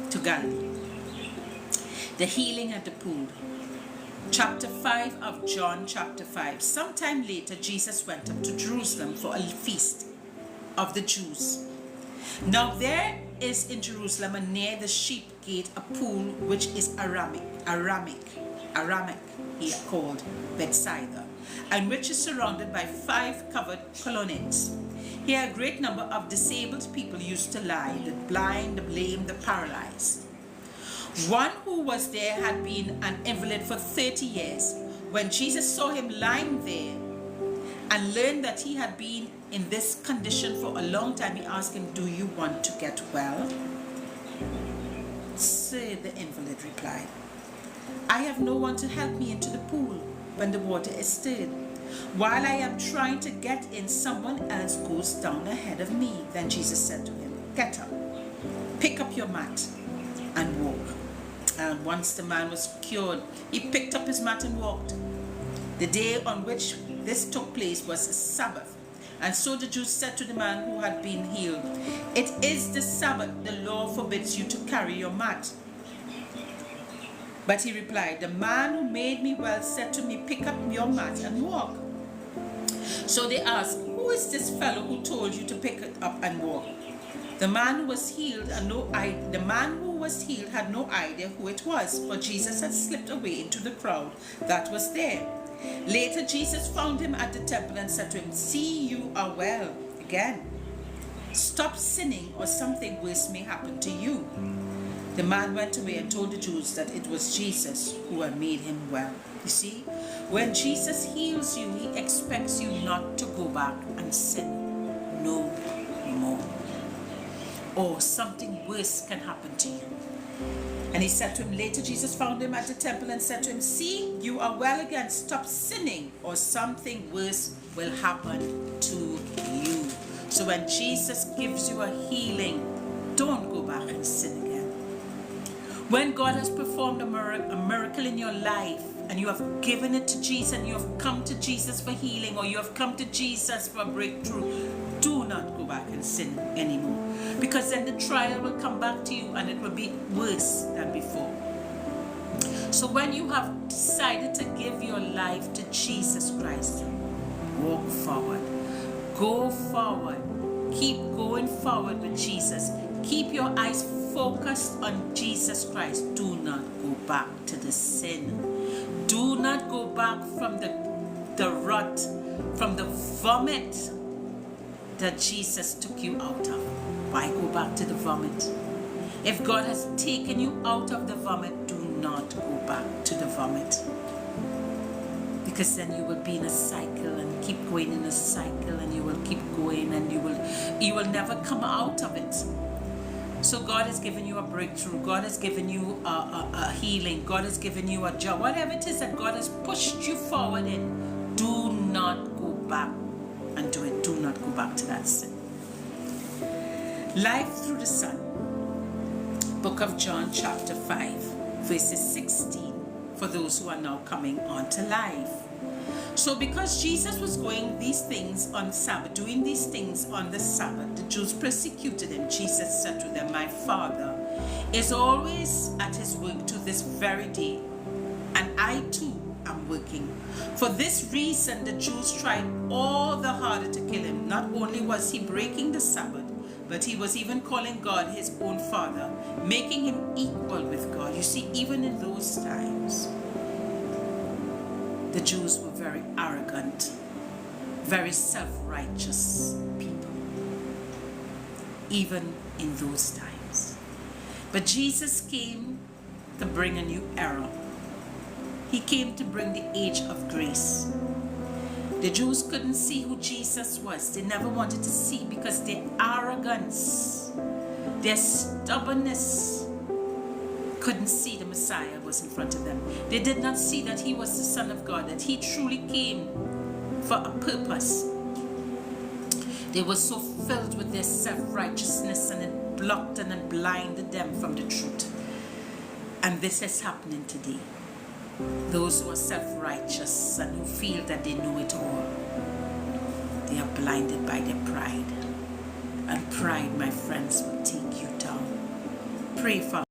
to Galilee. The healing at the pool. Chapter 5 of John chapter 5. Sometime later, Jesus went up to Jerusalem for a feast of the Jews. Now there is in Jerusalem and near the sheep gate a pool which is Aramaic here called Bethsaida, and which is surrounded by 5 covered colonnades. Here a great number of disabled people used to lie, the blind, the lame, the paralyzed. One who was there had been an invalid for 30 years. When Jesus saw him lying there and learned that he had been in this condition for a long time, he asked him, "Do you want to get well?" "Sir," the invalid replied, "I have no one to help me into the pool when the water is stirred. While I am trying to get in, someone else goes down ahead of me." Then Jesus said to him, "Get up, pick up your mat and walk." And once the man was cured, he picked up his mat and walked. The day on which this took place was a Sabbath. And so the Jews said to the man who had been healed, "It is the Sabbath. The law forbids you to carry your mat." But he replied, "The man who made me well said to me, 'Pick up your mat and walk.'" So they asked, "Who is this fellow who told you to pick it up and walk?" The man who was healed had no idea who it was, for Jesus had slipped away into the crowd that was there. Later Jesus found him at the temple and said to him, "See, you are well again. Stop sinning, or something worse may happen to you." The man went away and told the Jews that it was Jesus who had made him well. You see, when Jesus heals you, he expects you not to go back and sin no more, or something worse can happen to you. And he said to him, later Jesus found him at the temple and said to him, "See, you are well again. Stop sinning, or something worse will happen to you." So when Jesus gives you a healing, don't go back and sin again. When God has performed a miracle in your life, and you have given it to Jesus, and you have come to Jesus for healing, or you have come to Jesus for breakthrough, do not go back and sin anymore. Because then the trial will come back to you and it will be worse than before. So when you have decided to give your life to Jesus Christ, walk forward. Go forward. Keep going forward with Jesus. Keep your eyes focused on Jesus Christ. Do not go back to the sin. Do not go back from the rut, from the vomit that Jesus took you out of. Why go back to the vomit? If God has taken you out of the vomit, do not go back to the vomit. Because then you will be in a cycle and keep going in a cycle, and you will keep going, and you will never come out of it. So God has given you a breakthrough. God has given you a healing. God has given you a job. Whatever it is that God has pushed you forward in, do not go back and do it. Do not go back to that sin. Life through the Son. Book of John chapter 5 verses 16 for those who are now coming on to life. So because Jesus was doing these things on Sabbath, on the Sabbath, the Jews persecuted him. Jesus said to them, "My Father is always at his work to this very day, and I too am working." For this reason, the Jews tried all the harder to kill him. Not only was he breaking the Sabbath, but he was even calling God his own Father, making him equal with God. You see, even in those times, the Jews were very arrogant, very self-righteous people, even in those times. But Jesus came to bring a new era. He came to bring the age of grace. The Jews couldn't see who Jesus was. They never wanted to see, because their arrogance, their stubbornness, couldn't see the Messiah was in front of them. They did not see that he was the Son of God, that he truly came for a purpose. They were so filled with their self-righteousness, and it blocked and it blinded them from the truth. And this is happening today. Those who are self-righteous and who feel that they know it all, they are blinded by their pride. And pride, my friends, will take you down. pray, Father.